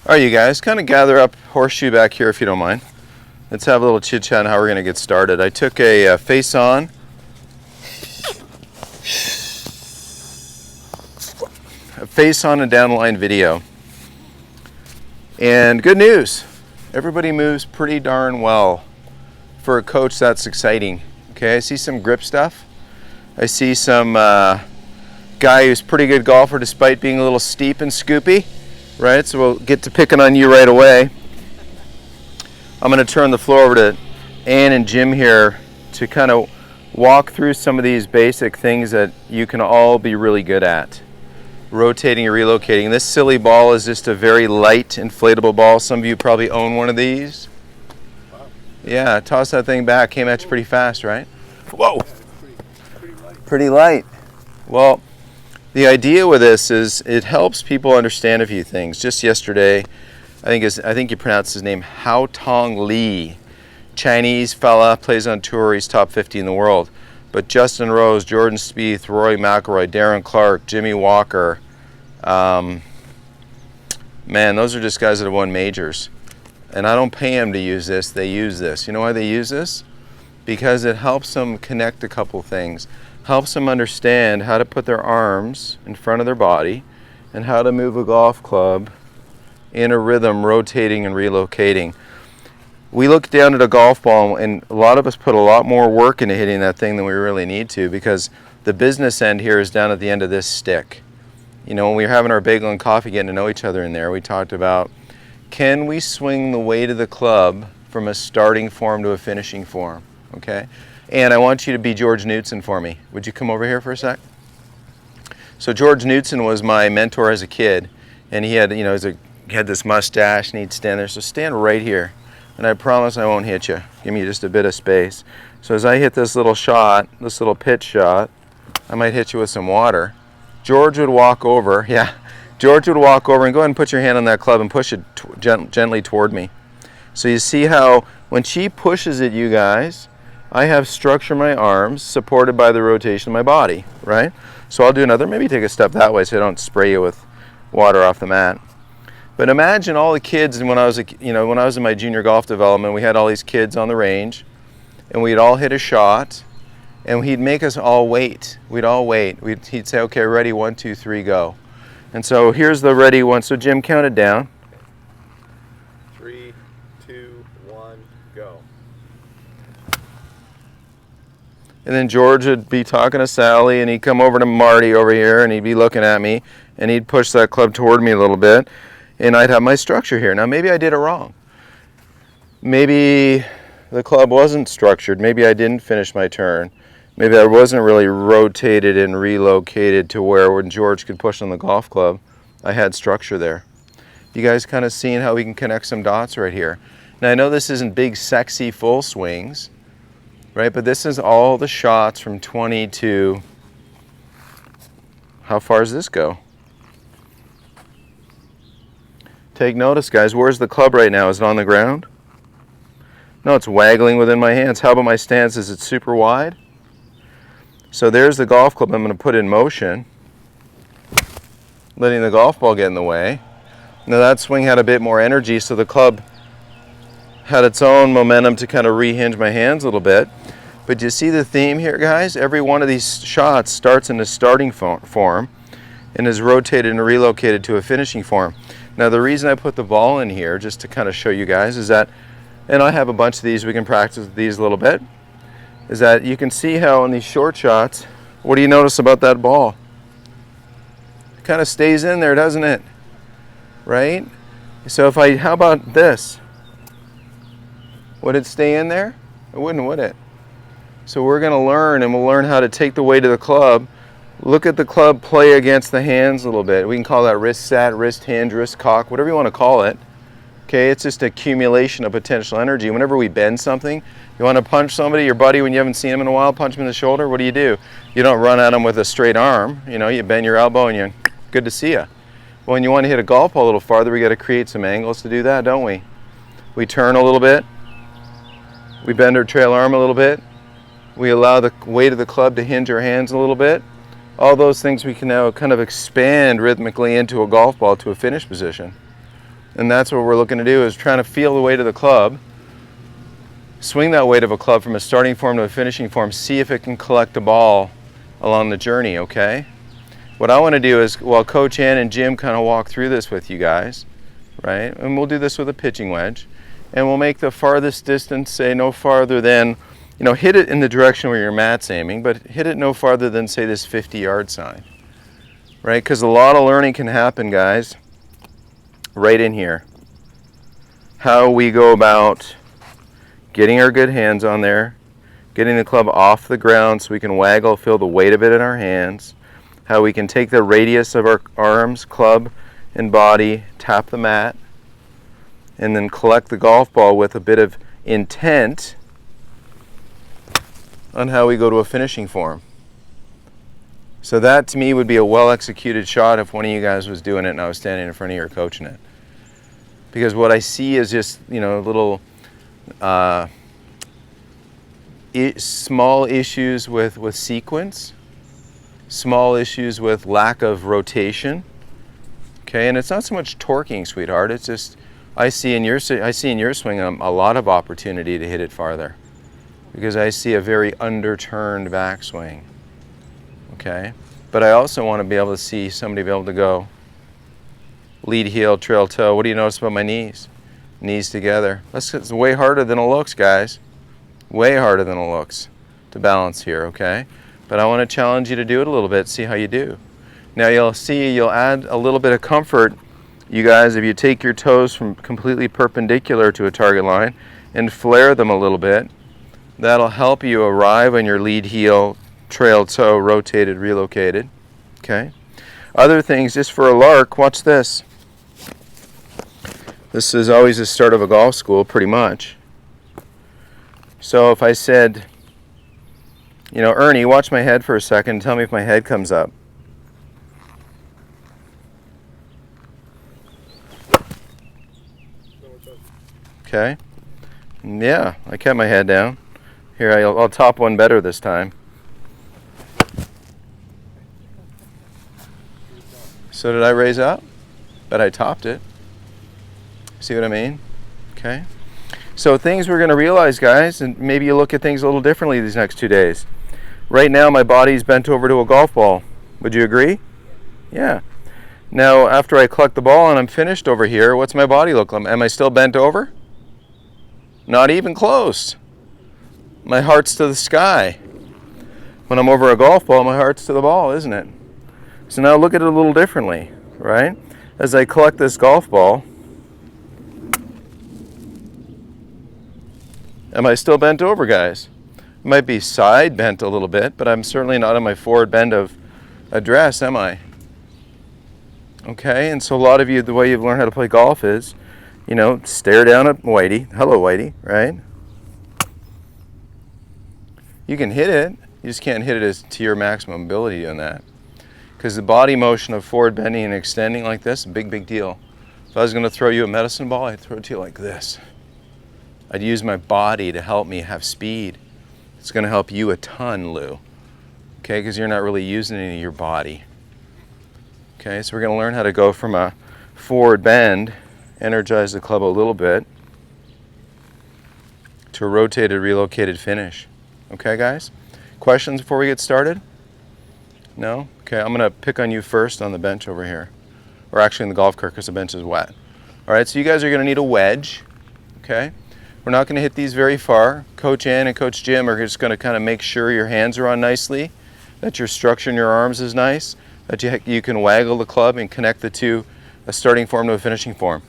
All right, you guys, kind of gather up horseshoe back here if you don't mind. Let's have a little chit chat on how we're going to get started. I took a face-on and down the line video. And good news, everybody moves pretty darn well. For a coach, that's exciting. Okay, I see some grip stuff. I see some guy who's pretty good golfer despite being a little steep and scoopy. Right, so we'll get to picking on you right away. I'm going to turn the floor over to Ann and Jim here to kind of walk through some of these basic things that you can all be really good at. Rotating and relocating. This silly ball is just a very light inflatable ball. Some of you probably own one of these. Wow. Yeah, toss that thing back. Came at you pretty fast, right? Whoa. Pretty light. Well, the idea with this is it helps people understand a few things. Just yesterday, I think you pronounce his name Hao Tong Li. Chinese fella, plays on tour, he's top 50 in the world. But Justin Rose, Jordan Spieth, Rory McIlroy, Darren Clarke, Jimmy Walker, man, those are just guys that have won majors. And I don't pay them to use this, they use this. You know why they use this? Because it helps them connect a couple things. Helps them understand how to put their arms in front of their body and how to move a golf club in a rhythm, rotating and relocating. We look down at a golf ball and a lot of us put a lot more work into hitting that thing than we really need to, because the business end here is down at the end of this stick. You know, when we were having our bagel and coffee, getting to know each other in there, we talked about, can we swing the weight of the club from a starting form to a finishing form, okay? And I want you to be George Knudson for me. Would you come over here for a sec? So George Knudson was my mentor as a kid, and he had, he had this mustache, and he'd stand there. So stand right here, and I promise I won't hit you. Give me just a bit of space. So as I hit this little shot, this little pitch shot, I might hit you with some water. George would walk over, George would walk over and go ahead and put your hand on that club and push it gently toward me. So you see how when she pushes it, you guys, I have structure in my arms supported by the rotation of my body, right? So I'll do another, maybe take a step that way so I don't spray you with water off the mat. But imagine all the kids, and when I was in my junior golf development, we had all these kids on the range, and we'd all hit a shot, and he'd make us all wait. We'd all wait. He'd say, okay, ready, 1, 2, 3, go. And so here's the ready one. So Jim, count it down. 3, 2, 1, go. And then George would be talking to Sally, and he'd come over to Marty over here, and he'd be looking at me, and he'd push that club toward me a little bit, and I'd have my structure here. Now, maybe I did it wrong. Maybe the club wasn't structured. Maybe I didn't finish my turn. Maybe I wasn't really rotated and relocated to where when George could push on the golf club, I had structure there. You guys kind of seeing how we can connect some dots right here. Now, I know this isn't big, sexy, full swings, right? But this is all the shots from 20 to, how far does this go? Take notice, guys. Where's the club right now? Is it on the ground? No, it's waggling within my hands. How about my stance? Is it super wide? So there's the golf club I'm going to put in motion, letting the golf ball get in the way. Now that swing had a bit more energy, so the club had its own momentum to kind of rehinge my hands a little bit. But you see the theme here, guys? Every one of these shots starts in a starting form and is rotated and relocated to a finishing form. Now the reason I put the ball in here, just to kind of show you guys, is that, and I have a bunch of these, we can practice with these a little bit, is that you can see how in these short shots, what do you notice about that ball? It kind of stays in there, doesn't it? Right? So how about this? Would it stay in there? It wouldn't, would it? So we're going to learn, and we'll learn how to take the weight of the club, look at the club play against the hands a little bit. We can call that wrist set, wrist hinge, wrist cock, whatever you want to call it. Okay, it's just accumulation of potential energy. Whenever we bend something, you want to punch somebody, your buddy, when you haven't seen him in a while, punch him in the shoulder, what do? You don't run at him with a straight arm. You bend your elbow and you, good to see you. Well, when you want to hit a golf ball a little farther, we got to create some angles to do that, don't we? We turn a little bit. We bend our trail arm a little bit. We allow the weight of the club to hinge our hands a little bit. All those things we can now kind of expand rhythmically into a golf ball to a finish position. And that's what we're looking to do, is trying to feel the weight of the club, swing that weight of a club from a starting form to a finishing form, see if it can collect the ball along the journey, okay? What I want to do is, well, Coach Ann and Jim kind of walk through this with you guys, right? And we'll do this with a pitching wedge. And we'll make the farthest distance, say no farther than, you know, hit it in the direction where your mat's aiming, but hit it no farther than, say, this 50-yard sign, right? Because a lot of learning can happen, guys, right in here. How we go about getting our good hands on there, getting the club off the ground so we can waggle, feel the weight of it in our hands, how we can take the radius of our arms, club, and body, tap the mat, and then collect the golf ball with a bit of intent on how we go to a finishing form. So that, to me, would be a well-executed shot if one of you guys was doing it and I was standing in front of you or coaching it. Because what I see is just, you know, little small issues with sequence, small issues with lack of rotation. Okay, and it's not so much torquing, sweetheart. It's just I see in your swing a lot of opportunity to hit it farther, because I see a very underturned backswing. Okay, but I also want to be able to see somebody be able to go lead heel, trail toe. What do you notice about my knees? Knees together. It's way harder than it looks, guys. Way harder than it looks to balance here, okay? But I want to challenge you to do it a little bit, see how you do. Now you'll see, you'll add a little bit of comfort, you guys, if you take your toes from completely perpendicular to a target line and flare them a little bit. That'll help you arrive on your lead heel, trail toe, rotated, relocated, okay? Other things, just for a lark, watch this. This is always the start of a golf school, pretty much. So if I said, you know, Ernie, watch my head for a second and tell me if my head comes up. Okay. Yeah, I kept my head down. Here, I'll top one better this time. So did I raise up? But I topped it. See what I mean? Okay. So things we're going to realize, guys, and maybe you look at things a little differently these next 2 days. Right now, my body's bent over to a golf ball. Would you agree? Yeah. Now, after I collect the ball and I'm finished over here, what's my body look like? Am I still bent over? Not even close. My heart's to the sky. When I'm over a golf ball, my heart's to the ball, isn't it? So now look at it a little differently, right? As I collect this golf ball, am I still bent over, guys? I might be side bent a little bit, but I'm certainly not on my forward bend of address, am I? Okay, and so a lot of you, the way you've learned how to play golf is, you know, stare down at Whitey. Hello, Whitey, right? You can hit it. You just can't hit it to your maximum ability doing that. Because the body motion of forward bending and extending like this, big deal. If I was going to throw you a medicine ball, I'd throw it to you like this. I'd use my body to help me have speed. It's going to help you a ton, Lou. Okay, because you're not really using any of your body. Okay, so we're going to learn how to go from a forward bend, energize the club a little bit, to a rotated, relocated finish. Okay, guys? Questions before we get started? No? Okay, I'm going to pick on you first on the bench over here. Or actually in the golf cart because the bench is wet. All right, so you guys are going to need a wedge. Okay? We're not going to hit these very far. Coach Ann and Coach Jim are just going to kind of make sure your hands are on nicely, that your structure in your arms is nice, that you can waggle the club and connect the two, a starting form to a finishing form.